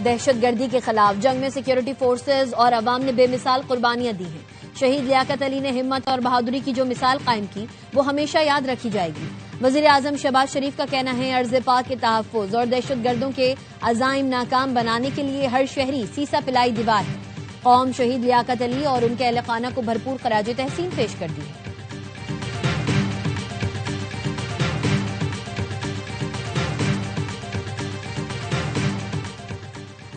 دہشت گردی کے خلاف جنگ میں سیکیورٹی فورسز اور عوام نے بے مثال قربانیاں دی ہیں. شہید لیاقت علی نے ہمت اور بہادری کی جو مثال قائم کی وہ ہمیشہ یاد رکھی جائے گی. وزیر اعظم شہباز شریف کا کہنا ہے ارض پاک کے تحفظ اور دہشت گردوں کے عزائم ناکام بنانے کے لیے ہر شہری سیسا پلائی دیوار ہے. قوم شہید لیاقت علی اور ان کے اہل خانہ کو بھرپور خراج تحسین پیش کرتی ہے.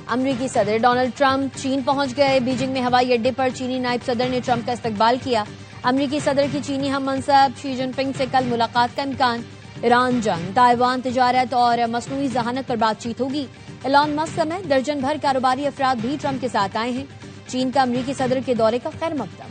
امریکی صدر ڈونلڈ ٹرمپ چین پہنچ گئے. بیجنگ میں ہوائی اڈے پر چینی نائب صدر نے ٹرمپ کا استقبال کیا. امریکی صدر کی چینی ہم منصب شی جن پنگ سے کل ملاقات کا امکان. ایران جنگ، تائیوان، تجارت اور مصنوعی ذہانت پر بات چیت ہوگی. ایلان مسک سمیت درجن بھر کاروباری افراد بھی ٹرمپ کے ساتھ آئے ہیں. چین کا امریکی صدر کے دورے کا خیر مقدم.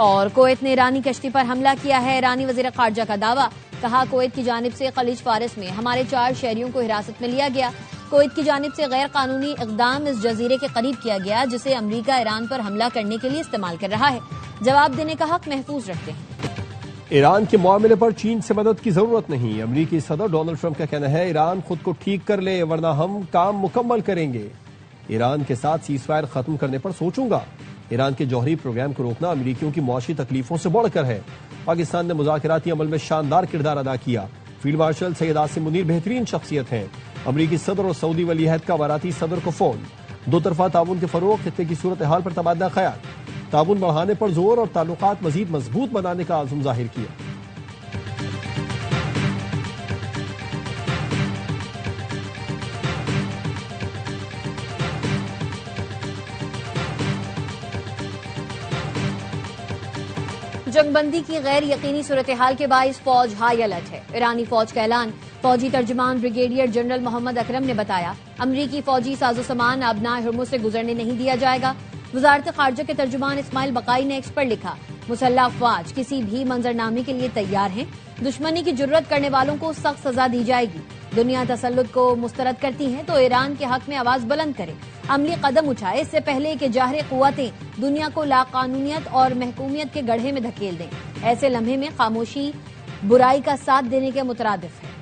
اور کویت نے ایرانی کشتی پر حملہ کیا ہے. ایرانی وزیر خارجہ کا دعویٰ، کہا کویت کی جانب سے خلیج فارس میں ہمارے 4 شہریوں کو حراست میں لیا گیا. کویت کی جانب سے غیر قانونی اقدام اس جزیرے کے قریب کیا گیا جسے امریکہ ایران پر حملہ کرنے کے لیے استعمال کر رہا ہے. جواب دینے کا حق محفوظ رکھتے ہیں. ایران کے معاملے پر چین سے مدد کی ضرورت نہیں. امریکی صدر ڈونلڈ ٹرمپ کا کہنا ہے ایران خود کو ٹھیک کر لے ورنہ ہم کام مکمل کریں گے. ایران کے ساتھ سیز فائر ختم کرنے پر سوچوں گا. ایران کے جوہری پروگرام کو روکنا امریکیوں کی معاشی تکلیفوں سے بڑھ کر ہے. پاکستان نے مذاکراتی عمل میں شاندار کردار ادا کیا. فیلڈ مارشل سید عاصم منیر بہترین شخصیت ہیں. امریکی صدر اور سعودی ولی عہد کا اماراتی صدر کو فون. دو طرفہ تعاون کے فروغ، خطے کی صورتحال پر تبادلہ خیال، تعاون بڑھانے پر زور اور تعلقات مزید مضبوط بنانے کا عزم ظاہر کیا. جنگ بندی کی غیر یقینی صورتحال کے باعث فوج ہائی الرٹ ہے. ایرانی فوج کا اعلان. فوجی ترجمان بریگیڈیئر جنرل محمد اکرم نے بتایا امریکی فوجی ساز و سامان ابنائے ہرمز سے گزرنے نہیں دیا جائے گا. وزارت خارجہ کے ترجمان اسماعیل بقائی نے ایکس پر لکھا مسلح افواج کسی بھی منظرنامے کے لیے تیار ہیں. دشمنی کی جرت کرنے والوں کو سخت سزا دی جائے گی. دنیا تسلط کو مسترد کرتی ہے تو ایران کے حق میں آواز بلند کرے، عملی قدم اٹھائے اس سے پہلے کہ جاہر قوتیں دنیا کو لاقانونیت اور محکومیت کے گڑھے میں دھکیل دیں. ایسے لمحے میں خاموشی برائی کا ساتھ دینے کے مترادف ہے.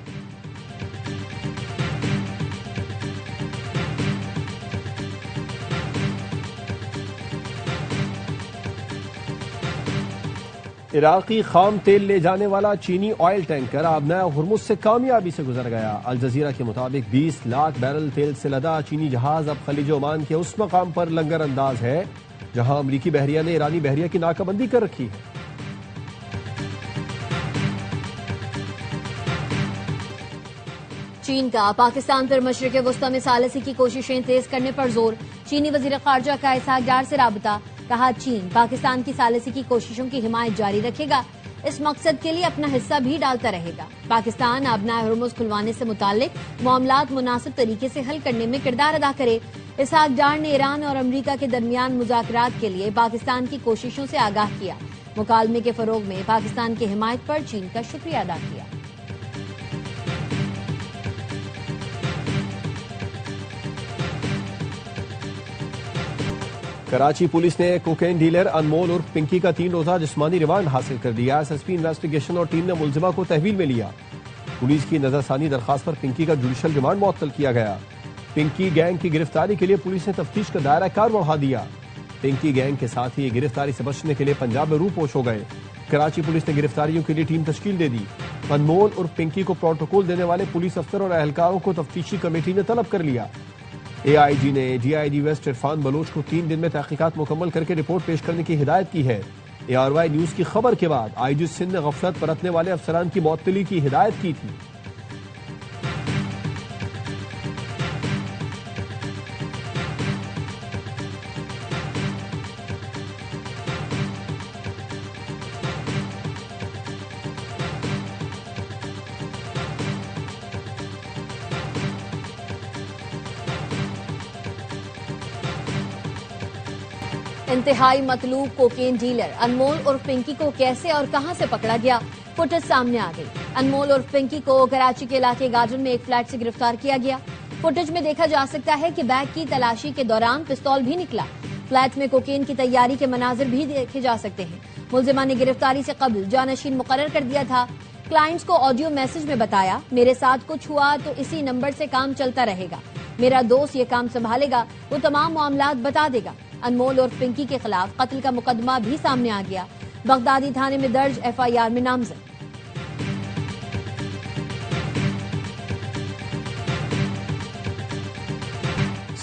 عراقی خام تیل لے جانے والا چینی آئل ٹینکر آبنائے ہرمز سے کامیابی سے گزر گیا. الجزیرہ کے مطابق 20 لاکھ بیرل تیل سے لدا چینی جہاز اب خلیج عمان کے اس مقام پر لنگر انداز ہے جہاں امریکی بحریہ نے ایرانی بحریہ کی ناکہ بندی کر رکھی ہے. چین کا پاکستان پر مشرق وسطی میں ثالثی کی کوششیں تیز کرنے پر زور. چینی وزیر خارجہ کا اسحاق ڈار سے رابطہ. کہا چین پاکستان کی ثالثی کی کوششوں کی حمایت جاری رکھے گا، اس مقصد کے لیے اپنا حصہ بھی ڈالتا رہے گا. پاکستان آبنائے ہرمز کھلوانے سے متعلق معاملات مناسب طریقے سے حل کرنے میں کردار ادا کرے. اسحاق ڈار نے ایران اور امریکہ کے درمیان مذاکرات کے لیے پاکستان کی کوششوں سے آگاہ کیا. مکالمے کے فروغ میں پاکستان کی حمایت پر چین کا شکریہ ادا کیا. کراچی پولیس نے کوکین ڈیلر انمول عرف پنکی کا 3 روزہ جسمانی ریمانڈ حاصل کر دیا. ایس ایس پی انویسٹیگیشن اور ٹیم نے ملزمہ کو تحویل میں لیا. پولیس کی نظر ثانی درخواست پر پنکی کا جوڈیشل ریمانڈ معطل کیا گیا. پنکی گینگ کی گرفتاری کے لیے پولیس نے تفتیش کا دائرہ کار بڑھا دیا. پنکی گینگ کے ساتھ ہی گرفتاری سے بچنے کے لیے پنجاب میں روپوش ہو گئے. کراچی پولیس نے گرفتاریوں کے لیے ٹیم تشکیل دے دی. انمول عرف پنکی کو پروٹوکول دینے والے پولیس افسر اور اہلکاروں کو تفتیشی کمیٹی نے طلب کر لیا. اے آئی جی نے D I G west Irfan Baloch کو 3 دن میں تحقیقات مکمل کر کے رپورٹ پیش کرنے کی ہدایت کی ہے. اے آر وائی نیوز کی خبر کے بعد آئی جی سندھ نے غفلت برتنے والے افسران کی معطلی کی ہدایت کی تھی. انتہائی مطلوب کوکین ڈیلر انمول عرف پنکی کو کیسے اور کہاں سے پکڑا گیا، فوٹیج سامنے آ گئی. انمول عرف پنکی کو کراچی کے علاقے گارڈن میں ایک فلیٹ سے گرفتار کیا گیا. فوٹیج میں دیکھا جا سکتا ہے کہ بیگ کی تلاشی کے دوران پستول بھی نکلا. فلیٹ میں کوکین کی تیاری کے مناظر بھی دیکھے جا سکتے ہیں۔ ملزمہ نے گرفتاری سے قبل جانشین مقرر کر دیا تھا۔ کلائنٹس کو آڈیو میسج میں بتایا، میرے ساتھ کچھ ہوا تو اسی نمبر سے کام چلتا رہے گا، میرا دوست یہ کام سنبھالے گا، وہ تمام معاملات بتا دے گا۔ انمول اور پنکی کے خلاف قتل کا مقدمہ بھی سامنے آ گیا، بغدادی تھانے میں درج FIR میں نامزد۔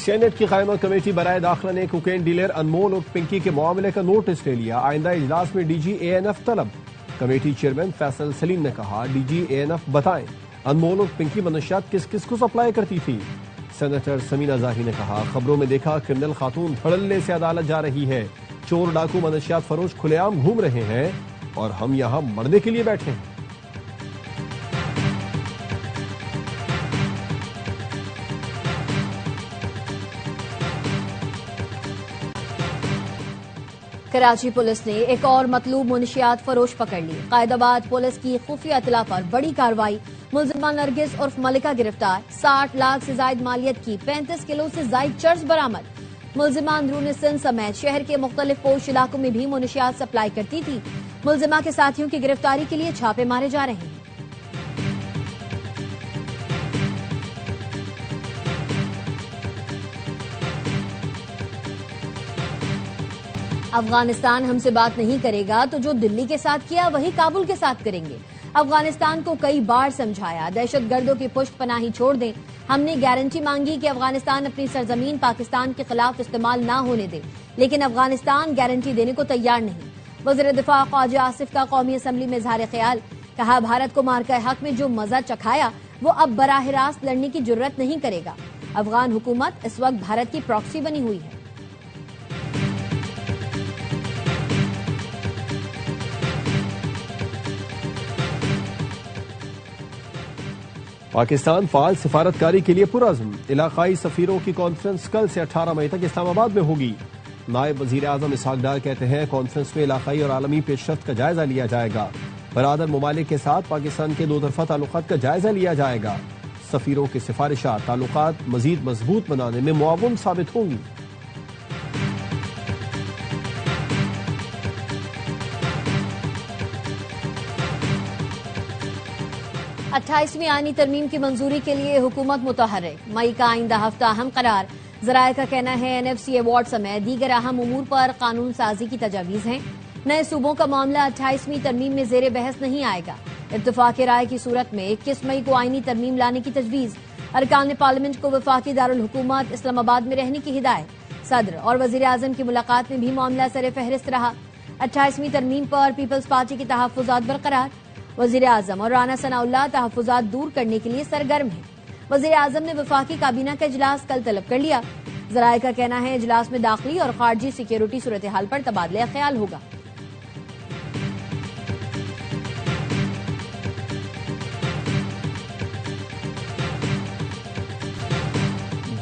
سینٹ کی قائمہ کمیٹی برائے داخلہ نے کوکین ڈیلر انمول اور پنکی کے معاملے کا نوٹس لے لیا۔ آئندہ اجلاس میں DG ANF طلب۔ کمیٹی چیئرمین فیصل سلیم نے کہا، DG ANF بتائیں انمول اور پنکی منشیات کس کس کو سپلائی کرتی تھی۔ سینیٹر سمینہ زاہی نے کہا، خبروں میں دیکھا کرنل خاتون دھڑلے سے عدالت جا رہی ہے، چور ڈاکو منشیات فروش کھلے عام گھوم رہے ہیں اور ہم یہاں مرنے کے لیے بیٹھے ہیں۔ کراچی پولیس نے ایک اور مطلوب منشیات فروش پکڑ لی۔ قائد آباد پولیس کی خفیہ اطلاع پر بڑی کارروائی، ملزمہ نرگس عرف ملکہ گرفتار، 60 لاکھ سے زائد مالیت کی 35 کلو سے زائد چرس برآمد۔ ملزمہ اندرون سندھ سمیت شہر کے مختلف پوش علاقوں میں بھی منشیات سپلائی کرتی تھی۔ ملزمہ کے ساتھیوں کی گرفتاری کے لیے چھاپے مارے جا رہے ہیں۔ افغانستان ہم سے بات نہیں کرے گا تو جو دلی کے ساتھ کیا وہی کابل کے ساتھ کریں گے۔ افغانستان کو کئی بار سمجھایا، دہشت گردوں کی پشت پناہی چھوڑ دیں۔ ہم نے گارنٹی مانگی کہ افغانستان اپنی سرزمین پاکستان کے خلاف استعمال نہ ہونے دے، لیکن افغانستان گارنٹی دینے کو تیار نہیں۔ وزیر دفاع خواجہ آصف کا قومی اسمبلی میں اظہار خیال، کہا بھارت کو مارکہ حق میں جو مزہ چکھایا وہ اب براہ راست لڑنے کی جرت نہیں کرے گا۔ افغان حکومت اس وقت بھارت کی پراکسی بنی ہوئی ہے۔ پاکستان فعال سفارتکاری کے لیے پرعزم۔ علاقائی سفیروں کی کانفرنس کل سے 18 مئی تک اسلام آباد میں ہوگی۔ نائب وزیر اعظم اسحاق ڈار کہتے ہیں کانفرنس میں علاقائی اور عالمی پیش رفت کا جائزہ لیا جائے گا۔ برادر ممالک کے ساتھ پاکستان کے دو طرفہ تعلقات کا جائزہ لیا جائے گا۔ سفیروں کی سفارشات تعلقات مزید مضبوط بنانے میں معاون ثابت ہوں گی۔ 28ویں آئینی ترمیم کی منظوری کے لیے حکومت متحرک، مئی کا آئندہ ہفتہ اہم قرار۔ ذرائع کا کہنا ہے NFC ایوارڈ سمیت دیگر اہم امور پر قانون سازی کی تجاویز ہیں۔ نئے صوبوں کا معاملہ 28ویں ترمیم میں زیر بحث نہیں آئے گا۔ اتفاق رائے کی صورت میں 21 مئی کو آئینی ترمیم لانے کی تجویز۔ ارکان پارلیمنٹ کو وفاقی دارالحکومت اسلام آباد میں رہنے کی ہدایت۔ صدر اور وزیر اعظم کی ملاقات میں بھی معاملہ سر فہرست رہا۔ 28ویں ترمیم پر پیپلز پارٹی کے تحفظات برقرار۔ وزیر اعظم اور رانا ثناء اللہ تحفظات دور کرنے کے لیے سرگرم ہیں۔ وزیر اعظم نے وفاقی کابینہ کا اجلاس کل طلب کر لیا۔ ذرائع کا کہنا ہے اجلاس میں داخلی اور خارجی سیکیورٹی صورتحال پر تبادلہ خیال ہوگا۔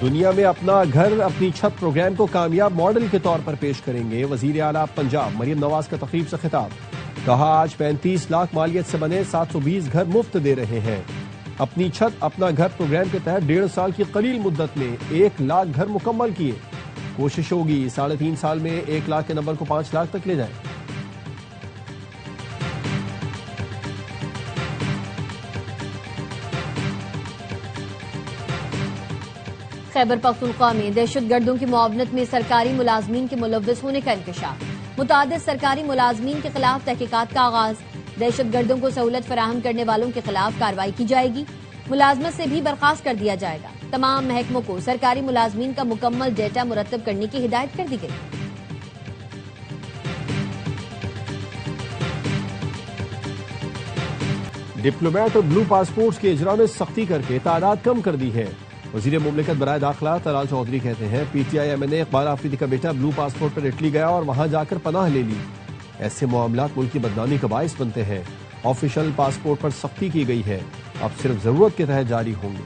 دنیا میں اپنا گھر اپنی چھت پروگرام کو کامیاب ماڈل کے طور پر پیش کریں گے وزیر اعلیٰ پنجاب مریم نواز کا تقریب سے خطاب۔ کہا آج 35 لاکھ مالیت سے بنے 720 گھر مفت دے رہے ہیں۔ اپنی چھت اپنا گھر پروگرام کے تحت 1.5 سال کی قلیل مدت میں 1 لاکھ گھر مکمل کیے۔ کوشش ہوگی 3.5 سال میں 1 لاکھ کے نمبر کو 5 لاکھ تک لے جائیں۔ خیبر پختونخوا میں دہشت گردوں کی معاونت میں سرکاری ملازمین کے ملوث ہونے کا انکشاف۔ متعدد سرکاری ملازمین کے خلاف تحقیقات کا آغاز۔ دہشت گردوں کو سہولت فراہم کرنے والوں کے خلاف کارروائی کی جائے گی۔ ملازمت سے بھی برخاست کر دیا جائے گا۔ تمام محکموں کو سرکاری ملازمین کا مکمل ڈیٹا مرتب کرنے کی ہدایت کر دی گئی۔ ڈپلومیٹ اور بلو پاسپورٹس کے اجرا میں سختی کر کے تعداد کم کر دی ہے۔ وزیر مملکت برائے داخلہ طلال چودھری کہتے ہیں PTI MNA اقبال آفریدی کا بیٹا بلو پاسپورٹ پر اٹلی گیا اور وہاں جا کر پناہ لے لی۔ ایسے معاملات ملک کی بدنامی کا باعث بنتے ہیں۔ آفیشل پاسپورٹ پر سختی کی گئی ہے، اب صرف ضرورت کے تحت جاری ہوں گے۔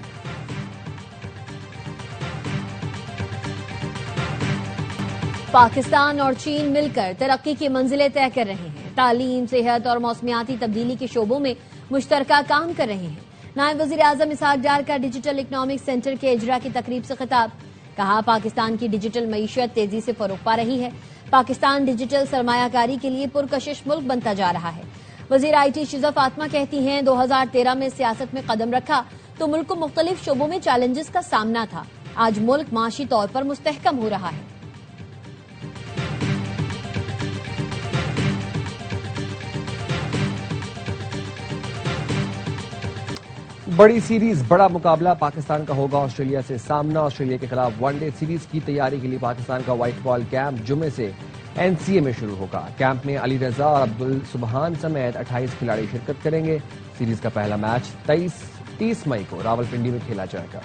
پاکستان اور چین مل کر ترقی کی منزلیں طے کر رہے ہیں۔ تعلیم، صحت اور موسمیاتی تبدیلی کے شعبوں میں مشترکہ کام کر رہے ہیں۔ نائب وزیر اعظم اسحاق ڈار کا ڈیجیٹل اکنامک سینٹر کے اجرا کی تقریب سے خطاب۔ کہا پاکستان کی ڈیجیٹل معیشت تیزی سے فروغ پا رہی ہے، پاکستان ڈیجیٹل سرمایہ کاری کے لیے پرکشش ملک بنتا جا رہا ہے۔ وزیر آئی ٹی شیزہ فاطمہ کہتی ہیں 2013 میں سیاست میں قدم رکھا تو ملک کو مختلف شعبوں میں چیلنجز کا سامنا تھا، آج ملک معاشی طور پر مستحکم ہو رہا ہے۔ بڑی سیریز، بڑا مقابلہ پاکستان کا ہوگا آسٹریلیا سے سامنا۔ آسٹریلیا کے خلاف ون ڈے سیریز کی تیاری کے لیے پاکستان کا وائٹ بال کیمپ جمعے سے NCA میں شروع ہوگا۔ کیمپ میں علی رضا اور عبدالسبحان سمیت 28 کھلاڑی شرکت کریں گے۔ سیریز کا پہلا میچ 30 مئی کو راولپنڈی میں کھیلا جائے گا۔